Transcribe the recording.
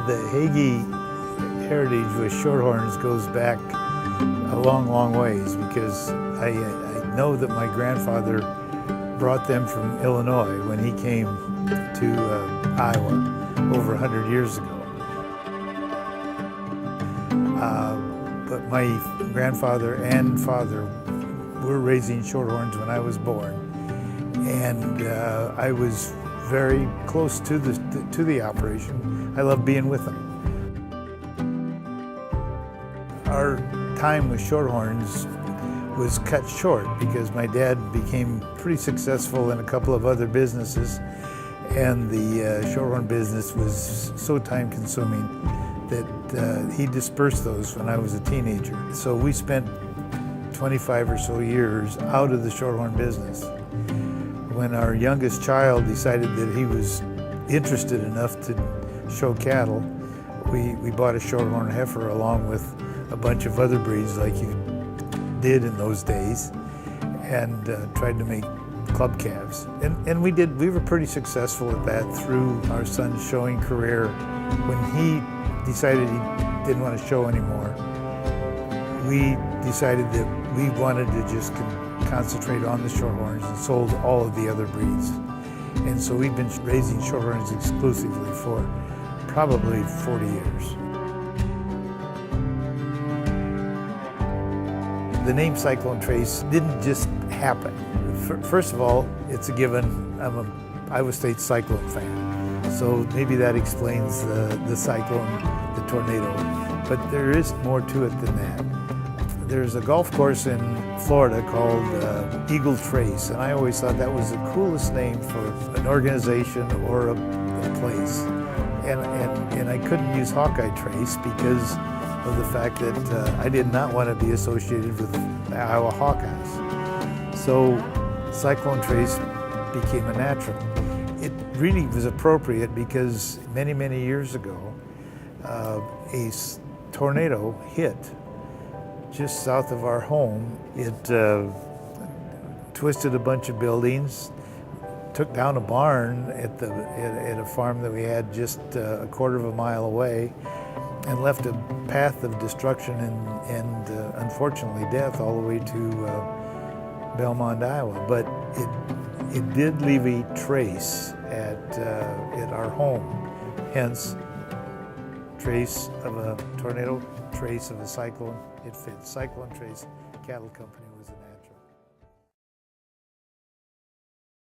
The Hagee heritage with shorthorns goes back a long, long ways because I know that my grandfather brought them from Illinois when he came to Iowa over 100 years ago. But my grandfather and father were raising shorthorns when I was born, and I was very close to the operation. I loved being with them. Our time with shorthorns was cut short because my dad became pretty successful in a couple of other businesses, and the shorthorn business was so time-consuming that he dispersed those when I was a teenager. So we spent 25 or so years out of the shorthorn business. When our youngest child decided that he was interested enough to show cattle, we bought a shorthorn heifer along with a bunch of other breeds like you did in those days, and tried to make club calves. And we were pretty successful at that through our son's showing career. When he decided he didn't want to show anymore, we decided that we wanted to just concentrate on the shorthorns and sold all of the other breeds. And so we've been raising shorthorns exclusively for probably 40 years. The name Cyclone Trace didn't just happen. First of all, it's a given. I'm a Iowa State Cyclone fan, so maybe that explains the cyclone, the tornado. But there is more to it than that. There's a golf course in Florida called Eagle Trace, and I always thought that was the coolest name for an organization or a place. And I couldn't use Hawkeye Trace because of the fact that I did not want to be associated with the Iowa Hawkeyes. So Cyclone Trace became a natural. It really was appropriate because many, many years ago, a tornado hit just south of our home. It twisted a bunch of buildings, took down a barn at a farm that we had just a quarter of a mile away, and left a path of destruction and unfortunately death all the way to Belmont, Iowa. But it did leave a trace at our home. Hence, trace of a tornado, trace of a cyclone. It fits. Cyclone Trace Cattle Company.